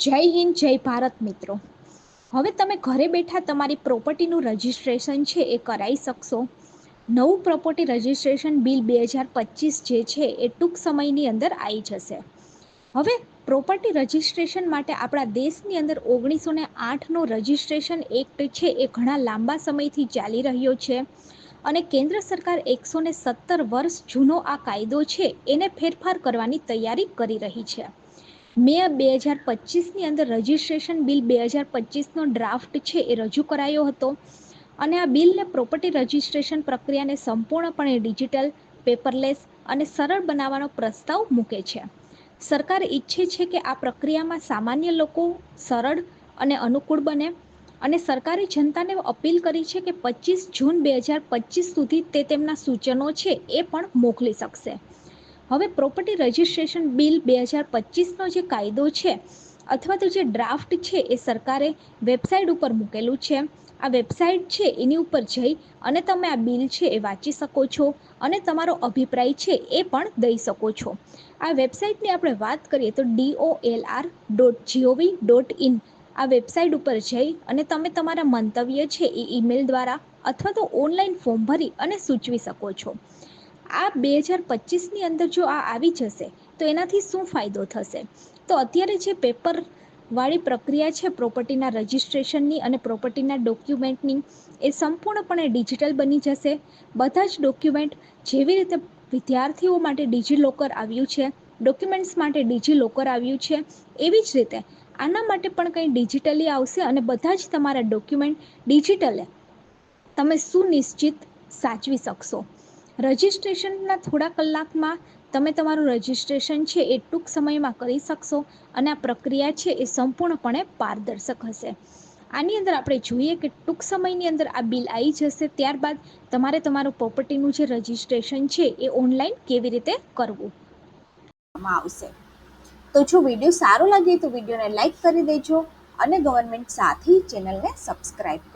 જય હિન્દ, જય ભારત મિત્રો. હવે તમે ઘરે બેઠા તમારી પ્રોપર્ટીનું રજિસ્ટ્રેશન છે એ કરાવી શકશો. નવું પ્રોપર્ટી રજિસ્ટ્રેશન બિલ 2025 જે છે એ ટૂંક સમયની અંદર આવી જશે. હવે પ્રોપર્ટી રજિસ્ટ્રેશન માટે આપણા દેશની અંદર 1908નો રજિસ્ટ્રેશન એક્ટ છે એ ઘણા લાંબા સમયથી ચાલી રહ્યો છે અને કેન્દ્ર સરકાર 117 વર્ષ જૂનો આ કાયદો છે એને ફેરફાર કરવાની તૈયારી કરી રહી છે. મે 2025ની અંદર રજિસ્ટ્રેશન બિલ 2025નો ડ્રાફ્ટ છે એ રજૂ કરાયો હતો અને આ બિલને પ્રોપર્ટી રજિસ્ટ્રેશન પ્રક્રિયાને સંપૂર્ણપણે ડિજિટલ, પેપરલેસ અને સરળ બનાવવાનો પ્રસ્તાવ મૂકે છે. સરકાર ઈચ્છે છે કે આ પ્રક્રિયામાં સામાન્ય લોકો સરળ અને અનુકૂળ બને અને સરકારે જનતાને અપીલ કરી છે કે 25 જૂન 2025 સુધી તે તેમના સૂચનો છે એ પણ મોકલી શકશે. હવે પ્રોપર્ટી રજિસ્ટ્રેશન બિલ 2025નો જે કાયદો છે અથવા તો જે ડ્રાફ્ટ છે એ સરકારે વેબસાઇટ ઉપર મૂકેલું છે. આ વેબસાઇટ છે એની ઉપર જઈ અને તમે આ બિલ છે એ વાંચી શકો છો અને તમારો અભિપ્રાય છે એ પણ દઈ શકો છો. આ વેબસાઇટની આપણે વાત કરીએ તો dolr.gov.in આ વેબસાઇટ ઉપર જઈ અને તમે તમારા મંતવ્ય છે એ ઈમેલ દ્વારા અથવા તો ઓનલાઈન ફોર્મ ભરી અને સૂચવી શકો છો. આ 2025ની અંદર જો આ આવી જશે તો એનાથી શું ફાયદો થશે? તો અત્યારે જે પેપર વાળી પ્રક્રિયા છે પ્રોપર્ટીના રજિસ્ટ્રેશનની અને પ્રોપર્ટીના ડોક્યુમેન્ટની એ સંપૂર્ણપણે ડિજિટલ બની જશે. બધા જ ડોક્યુમેન્ટ જેવી રીતે વિદ્યાર્થીઓ માટે ડિજીલોકર આવ્યું છે, ડોક્યુમેન્ટ્સ માટે ડિજીલોકર આવ્યું છે, એવી જ રીતે આના માટે પણ કંઈ ડિજિટલી આવશે અને બધા જ તમારા ડોક્યુમેન્ટ ડિજિટલે તમે સુનિશ્ચિત સાચવી શકશો. રજિસ્ટ્રેશનના થોડા કલાકમાં તમે તમારું રજિસ્ટ્રેશન છે એ ટૂંક સમયમાં કરી શકશો અને આ પ્રક્રિયા છે એ સંપૂર્ણપણે પારદર્શક હશે. આની અંદર આપણે જોઈએ કે ટૂંક સમયની અંદર આ બિલ આવી જશે, ત્યારબાદ તમારે તમારું પ્રોપર્ટીનું જે રજિસ્ટ્રેશન છે એ ઓનલાઈન કેવી રીતે કરવું આવશે. તો જો વિડીયો સારો લાગે તો વિડીયોને લાઈક કરી દેજો અને ગવર્મેન્ટ સાથી ચેનલને સબસ્ક્રાઈબ